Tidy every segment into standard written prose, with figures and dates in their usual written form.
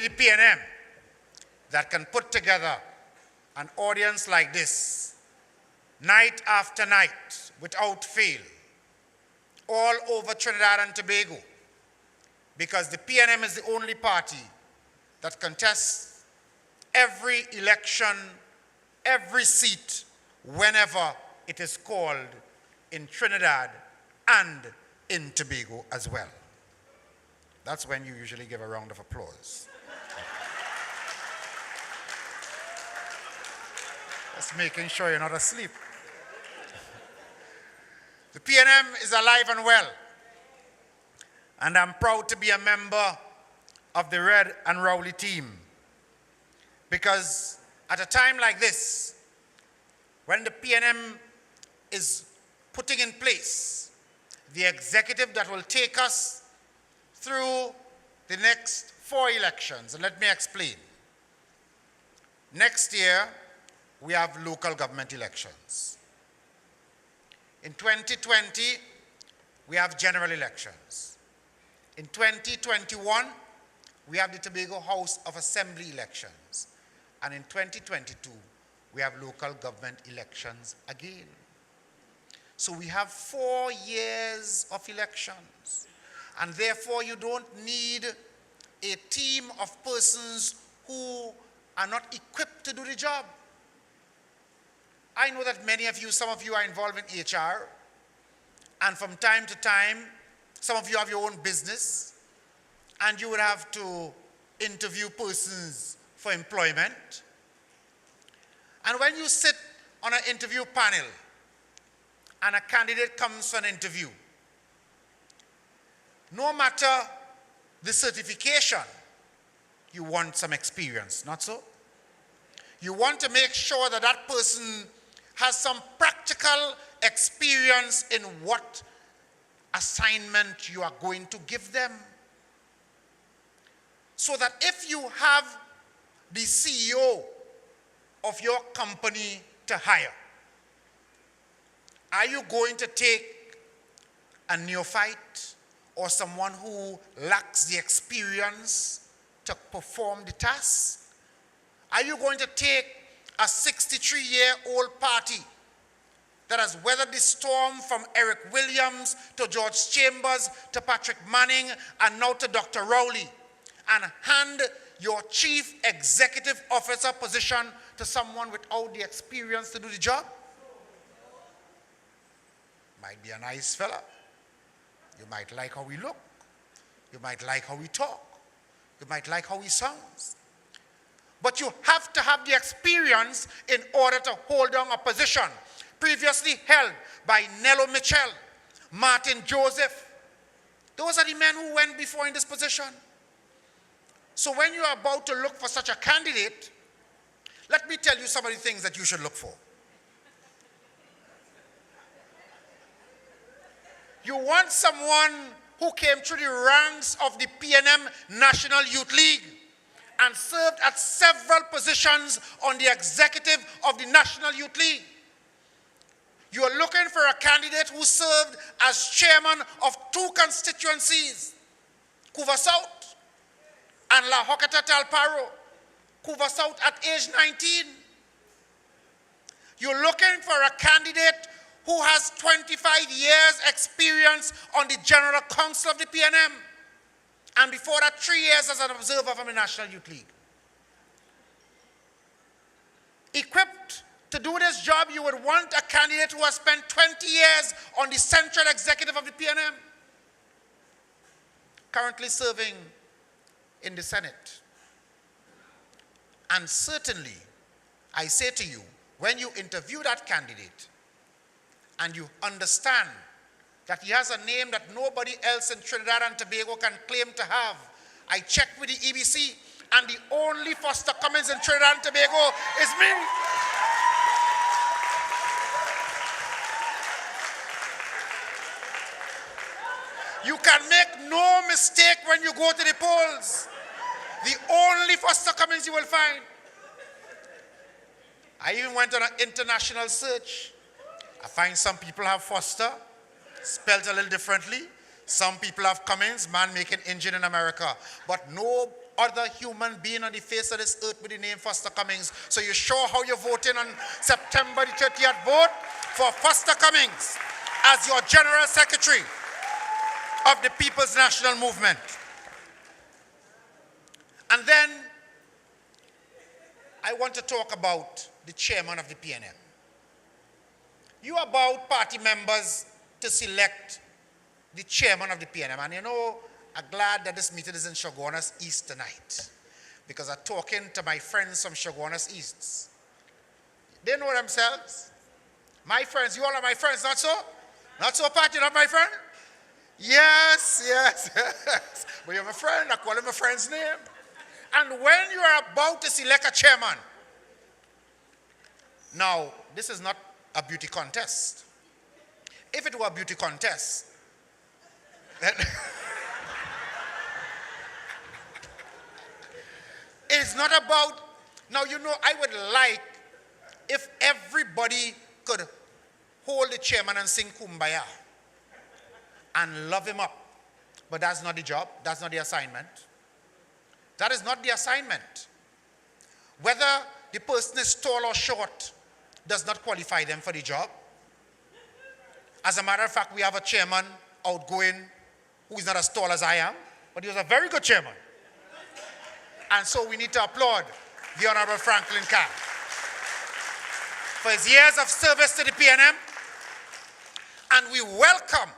the PNM that can put together an audience like this, night after night, without fail, all over Trinidad and Tobago, because the PNM is the only party that contests every election, every seat, whenever it is called in Trinidad and in Tobago as well. That's when you usually give a round of applause. Just making sure you're not asleep. The PNM is alive and well, and I'm proud to be a member of the Red and Rowley team, because at a time like this, when the PNM is putting in place the executive that will take us through the next 4 elections, and let me explain. Next year, we have local government elections. In 2020, we have general elections. In 2021, we have the Tobago House of Assembly elections. And in 2022, we have local government elections again. So we have 4 years of elections. And therefore, you don't need a team of persons who are not equipped to do the job. I know that many of you, some of you are involved in HR, and from time to time, some of you have your own business, and you would have to interview persons for employment. And when you sit on an interview panel, and a candidate comes for an interview, no matter the certification, you want some experience, not so? You want to make sure that that person has some practical experience in what assignment you are going to give them. So that if you have the CEO of your company to hire, are you going to take a neophyte or someone who lacks the experience to perform the task? Are you going to take a 63-year-old party that has weathered the storm from Eric Williams to George Chambers to Patrick Manning and now to Dr. Rowley, and hand your chief executive officer position to someone without the experience to do the job? Might be a nice fella. You might like how he look. You might like how he talk. You might like how he sounds. But you have to have the experience in order to hold down a position previously held by Nello Mitchell, Martin Joseph. Those are the men who went before in this position. So when you are about to look for such a candidate, let me tell you some of the things that you should look for. You want someone who came through the ranks of the PNM National Youth League and served at several positions on the executive of the National Youth League. You are looking for a candidate who served as chairman of 2 constituencies, Couva South and La Hokata Talparo. Couva South at age 19. You're looking for a candidate who has 25 years experience on the General Council of the PNM. And before that, 3 years as an observer from the National Youth League. Equipped to do this job, you would want a candidate who has spent 20 years on the Central Executive of the PNM, currently serving in the Senate. And certainly, I say to you, when you interview that candidate and you understand that he has a name that nobody else in Trinidad and Tobago can claim to have. I checked with the EBC, and the only Foster Cummings in Trinidad and Tobago is me. You can make no mistake when you go to the polls. The only Foster Cummings you will find. I even went on an international search. I find some people have Foster, spelled a little differently. Some people have Cummings, man making engine in America. But no other human being on the face of this earth with the name Foster Cummings. So you show how you're voting on September the 30th. Vote for Foster Cummings as your General Secretary of the People's National Movement. And then I want to talk about the chairman of the PNM. You about party members to select the chairman of the PNM. And you know, I'm glad that this meeting is in Chaguanas East tonight, because I'm talking to my friends from Chaguanas East. They know themselves. My friends, you all are my friends, not so? Not so, Pat, you're not my friend? Yes, yes, yes. But you're my friend, I call him my friend's name. And when you are about to select a chairman, now, this is not a beauty contest. If it were a beauty contest, then it's not about, now you know, I would like if everybody could hold the chairman and sing Kumbaya and love him up. But that's not the job, that's not the assignment. That is not the assignment. Whether the person is tall or short does not qualify them for the job. As a matter of fact, we have a chairman outgoing who is not as tall as I am, but he was a very good chairman. And so we need to applaud the Honorable Franklin Carr for his years of service to the PNM. And we welcome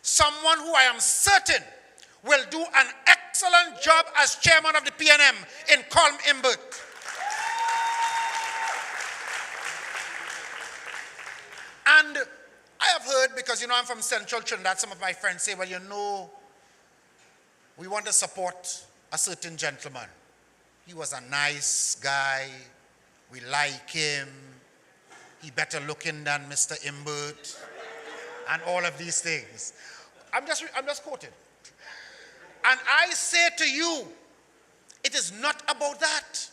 someone who I am certain will do an excellent job as chairman of the PNM in Colm Imbert. And I have heard, because you know I'm from Central Trinidad, some of my friends say, well, you know, we want to support a certain gentleman. He was a nice guy. We like him. He better looking than Mr. Imbert. And all of these things. I'm just quoting. And I say to you, it is not about that.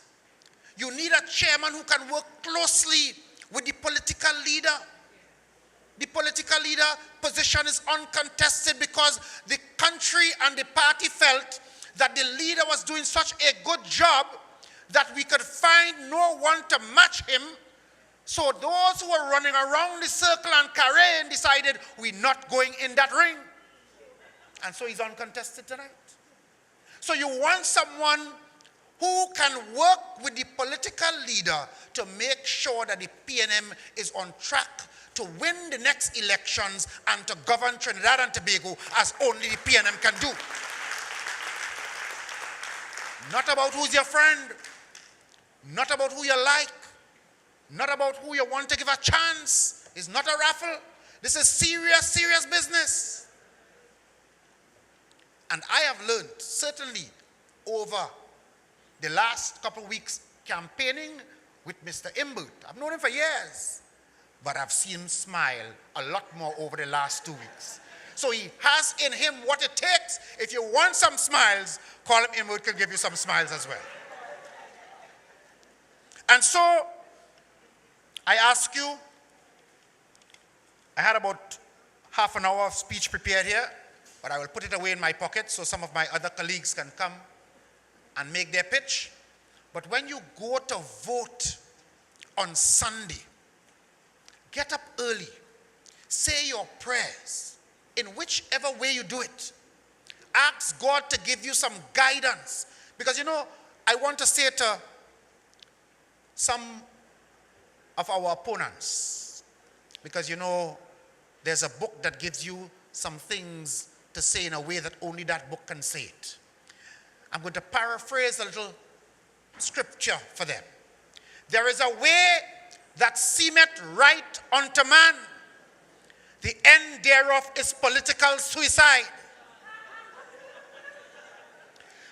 You need a chairman who can work closely with the political leader. The political leader position is uncontested because the country and the party felt that the leader was doing such a good job that we could find no one to match him. So those who were running around the circle and carrying decided we're not going in that ring. And so he's uncontested tonight. So you want someone who can work with the political leader to make sure that the PNM is on track to win the next elections and to govern Trinidad and Tobago as only the PNM can do. Not about who's your friend, not about who you like, not about who you want to give a chance. It's not a raffle. This is serious, serious business. And I have learned, certainly over the last couple of weeks campaigning with Mr. Imbert. I've known him for years, but I've seen him smile a lot more over the last 2 weeks. So he has in him what it takes. If you want some smiles, Colm Imbert can give you some smiles as well. And so, I ask you, I had about half an hour of speech prepared here, but I will put it away in my pocket so some of my other colleagues can come and make their pitch. But when you go to vote on Sunday, get up early, say your prayers in whichever way you do it. Ask God to give you some guidance. Because you know, I want to say to some of our opponents, because you know, there's a book that gives you some things to say in a way that only that book can say it. I'm going to paraphrase a little scripture for them. There is a way that seemeth right unto man. The end thereof is political suicide.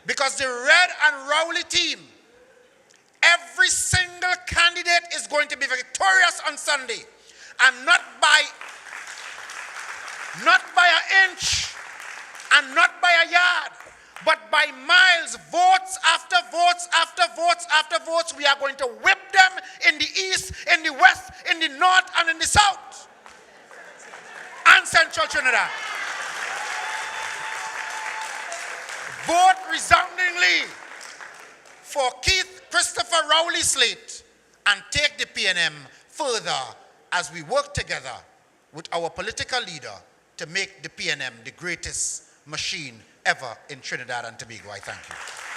Because the Red and Rowley team, every single candidate is going to be victorious on Sunday. And not by an inch and not by a yard, but by miles, votes after votes after votes after votes. We are going to whip them in the east, in the west, in the north, and in the south, and Central Trinidad. Vote resoundingly for Keith Christopher Rowley slate and take the PNM further as we work together with our political leader to make the PNM the greatest machine ever in Trinidad and Tobago. I thank you.